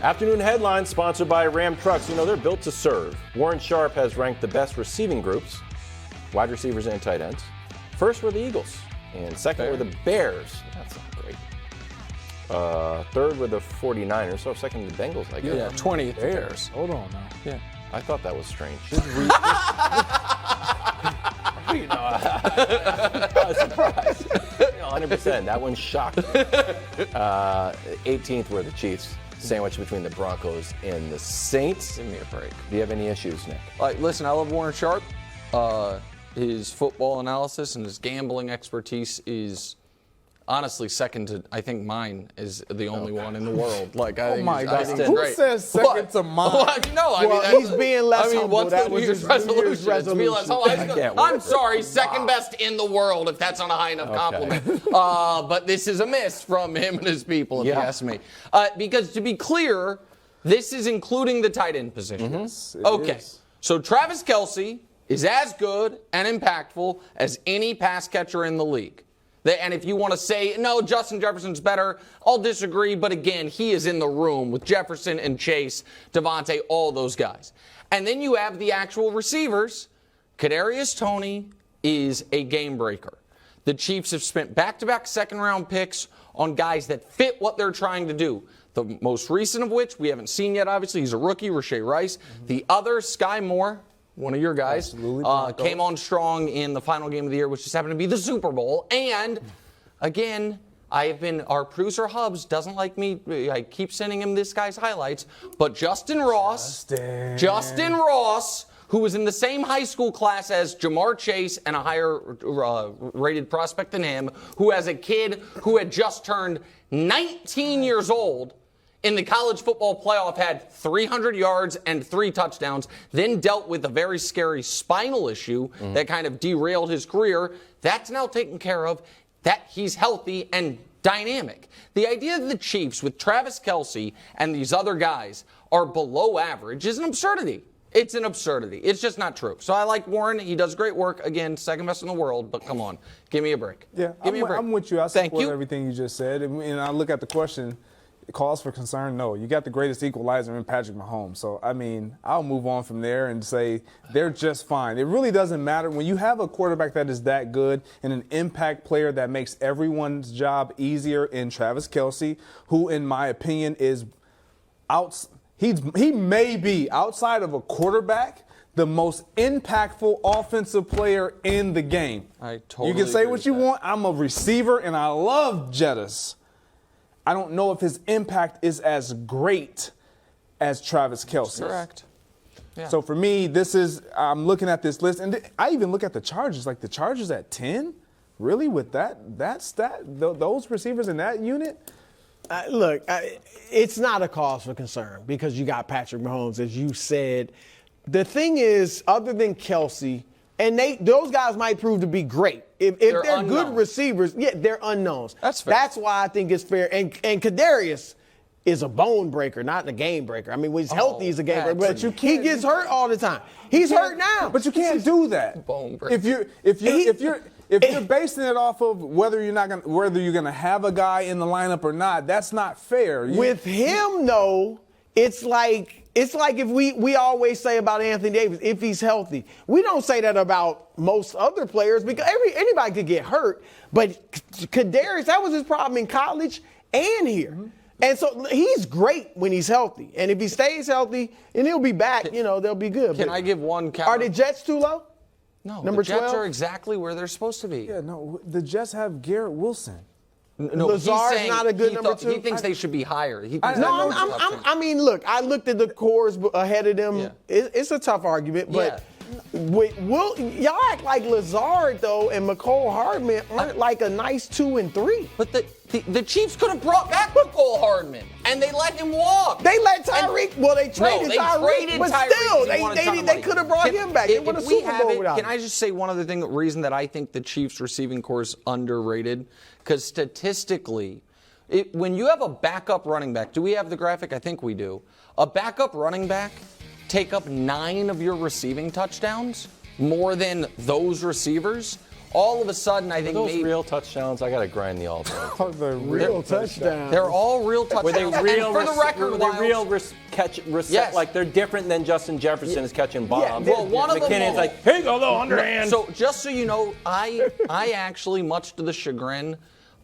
Afternoon headlines sponsored by Ram Trucks. You know, they're built to serve. Warren Sharpe has ranked the best receiving groups, wide receivers and tight ends. First were the Eagles, and second were the Bears. That's not great. Third were the 49ers, so second the Bengals, I guess. Yeah, 20 Bears. Hold on now. Yeah, I thought that was strange. You know, I was surprised. 100%. That one shocked me. 18th were the Chiefs. Sandwich between the Broncos and the Saints. Give me a break. Do you have any issues, Nick? Listen, I love Warren Sharpe. His football analysis and his gambling expertise is honestly second to, I think mine is the only one in the world. Like, I think my God. I think it's Who great. says second to mine? Well, no, I mean, Well, he's being less humble. What's That the was New Year's his New Year's resolution? It's to be less humble. I can't wait I'm for sorry, second best in the world, if that's not a high enough compliment. But this is a miss from him and his people, if you ask me. Because to be clear, this is including the tight end position. Okay, so Travis Kelce is as good and impactful as any pass catcher in the league. And if you want to say, no, Justin Jefferson's better, I'll disagree. But again, he is in the room with Jefferson and Chase, Devontae, all those guys. And then you have the actual receivers. Kadarius Toney is a game breaker. The Chiefs have spent back-to-back second-round picks on guys that fit what they're trying to do. The most recent of which we haven't seen yet, obviously. He's a rookie, Rashay Rice. The other, Sky Moore, one of your guys, came on strong in the final game of the year, which just happened to be the Super Bowl. And, again, our producer Hubs doesn't like me. I keep sending him this guy's highlights. But Justin Ross, who was in the same high school class as Jamar Chase and a higher rated prospect than him, who as a kid who had just turned 19 years old, in the college football playoff had 300 yards and 3 touchdowns, then dealt with a very scary spinal issue that kind of derailed his career. That's now taken care of. That he's healthy and dynamic. The idea that the Chiefs with Travis Kelce and these other guys are below average is an absurdity. It's an absurdity. It's just not true. So I like Warren. He does great work. Again, second best in the world, but come on. Give me a break. Yeah, Give me a break. I'm with you. I support Thank you. everything you just said. And I look at the question, cause for concern, no. You got the greatest equalizer in Patrick Mahomes. So, I mean, I'll move on from there and say they're just fine. It really doesn't matter. When you have a quarterback that is that good and an impact player that makes everyone's job easier in Travis Kelce, who, in my opinion, is he may be, outside of a quarterback, the most impactful offensive player in the game. I totally You can say agree what with you that. want. I'm a receiver, and I love Jettis. I don't know if his impact is as great as Travis Kelce's. Correct. Yeah. So for me, I'm looking at this list, and I even look at the Chargers. Like the Chargers at 10, really with that stat, those receivers in that unit. Look, it's not a cause for concern because you got Patrick Mahomes, as you said. The thing is, other than Kelce, and those guys might prove to be great. If they're good receivers, they're unknowns. That's fair. That's why I think it's fair. And Kadarius is a bone breaker, not a game breaker. I mean, when he's healthy, he's a game breaker. But he gets hurt all the time. He's hurt now. But you can't do that. Bone breaker. If you're basing it off of whether you're gonna have a guy in the lineup or not, that's not fair. With him, though, it's like if we always say about Anthony Davis, if he's healthy. We don't say that about most other players because anybody could get hurt. But Kadarius, that was his problem in college and here. And so he's great when he's healthy. And if he stays healthy, and he'll be back, they'll be good. Can I give one counter? Are the Jets too low? No, Number the Jets 12? are exactly where they're supposed to be. Yeah, no, the Jets have Garrett Wilson. No, Lazard's he's saying not a good number 2? He thinks they should be higher. Look, I looked at the cores ahead of them. Yeah. It's a tough argument, but y'all act like Lazard, though, and McCole Hardman aren't like a nice 2 and 3. But the Chiefs could have brought back McCole Hardman, and they let him walk. They let Tyreek. They traded Tyreek, but still, they could have brought him back. They won a Super Bowl without him. Can I just say one other thing? Reason that I think the Chiefs' receiving core is underrated, because statistically, when you have a backup running back, do we have the graphic? I think we do. A backup running back take up 9 of your receiving touchdowns, more than those receivers. all of a sudden, I think Those real touchdowns, I got to grind the all time. The real touchdown. they're all real touchdowns. Were they real? And for the record, were they Wildes, real Yes. Like they're different than Justin Jefferson is catching bombs. well, one of them McKinnon's was- like, here you go, little underhand. So just so you know, I actually, much to the chagrin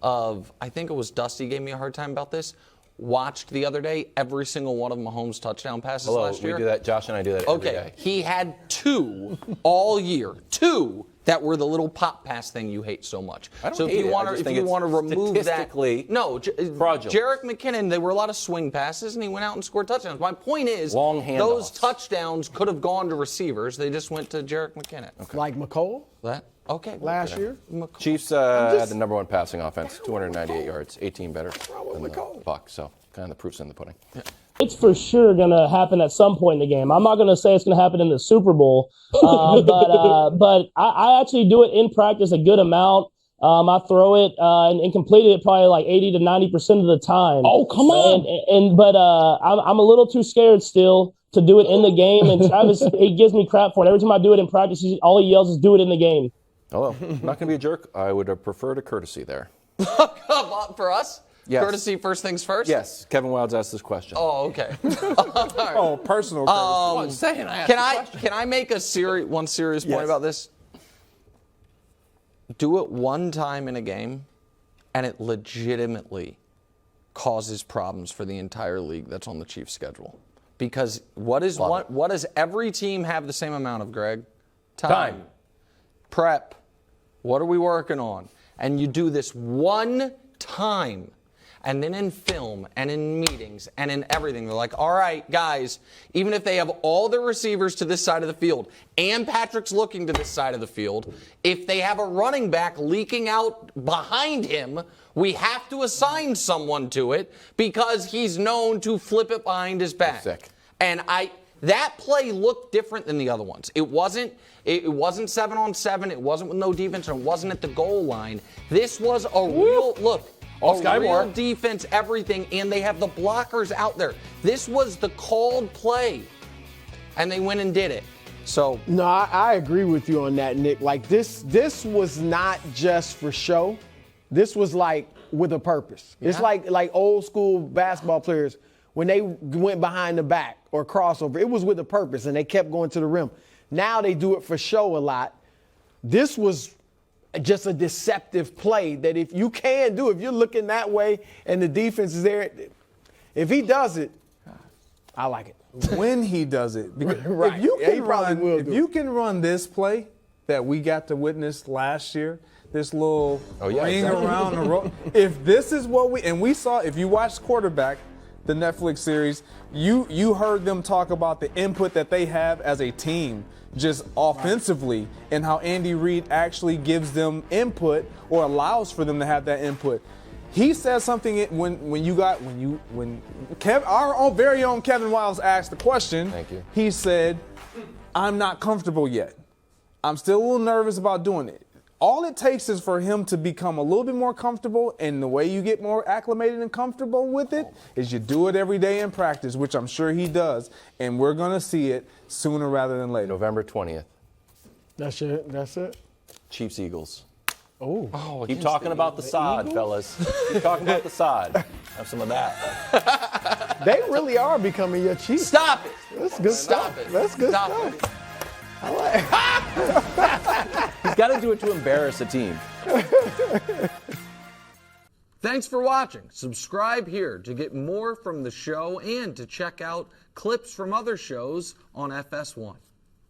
of, I think it was Dusty gave me a hard time about this, watched the other day every single one of Mahomes' touchdown passes last year. We do that. Josh and I do that every day. He had 2 all year. 2 that were the little pop pass thing you hate so much. I don't so hate if you it. want I to, just if think you it's want to remove that, statistically no, fraudulent. Jerick McKinnon, there were a lot of swing passes, and he went out and scored touchdowns. My point is, Long handoffs. those touchdowns could have gone to receivers. They just went to Jerick McKinnon. Like McCole That okay? last year. Chiefs had the number 1 passing offense, 298 yards, 18 better than the McCole? Bucs. So kind of the proof's in the pudding. It's for sure going to happen at some point in the game. I'm not going to say it's going to happen in the Super Bowl, but I actually do it in practice a good amount. I throw it and completed it probably like 80 to 90% of the time. Oh, come on. But I'm a little too scared still to do it in the game. And Travis, he gives me crap for it. Every time I do it in practice, all he yells is do it in the game. Although, I'm not going to be a jerk. I would have preferred a courtesy there. Come on, for us? Yes. Courtesy first things first? Yes, Kevin Wildes asked this question. Oh, okay. Oh, personal. I'm saying I asked Can I make a one serious point Yes. about this? Do it one time in a game, and it legitimately causes problems for the entire league that's on the Chiefs' schedule. Because what does every team have the same amount of, Greg? Time. Prep. What are we working on? And you do this one time. And then in film and in meetings and in everything, they're like, all right, guys, even if they have all their receivers to this side of the field and Patrick's looking to this side of the field, if they have a running back leaking out behind him, we have to assign someone to it because he's known to flip it behind his back. Sick. And that play looked different than the other ones. It wasn't 7-on-7. It wasn't with no defense, and it wasn't at the goal line. This was a real look. A real defense, everything, and they have the blockers out there. This was the called play, and they went and did it. So No, I agree with you on that, Nick. Like this was not just for show. This was like with a purpose. Yeah. It's like old school basketball players when they went behind the back or crossover. It was with a purpose, and they kept going to the rim. Now they do it for show a lot. This was just a deceptive play that if you can do, if you're looking that way and the defense is there, if he does it, I like it. When he does it. Because Right. If you Yeah, he can probably run, will if do you it. can run this play that we got to witness last year, this little ring exactly. around the road. If this is what we saw, if you watched Quarterback, the Netflix series, you heard them talk about the input that they have as a team, just offensively, and how Andy Reid actually gives them input or allows for them to have that input. He said something when our own very own Kevin Wildes asked the question. Thank you. He said, "I'm not comfortable yet. I'm still a little nervous about doing it." All it takes is for him to become a little bit more comfortable, and the way you get more acclimated and comfortable with it is you do it every day in practice, which I'm sure he does, and we're going to see it sooner rather than later. November 20th, That's it. That's it. Chiefs Eagles. Oh, Keep talking about the sod, fellas. Keep talking about the sod. Have some of that. they really are becoming your Chiefs. stop it. That's good Stop stuff. it. That's good Stop stuff. it. He's got to do it to embarrass a team. Thanks for watching. Subscribe here to get more from the show and to check out clips from other shows on FS1.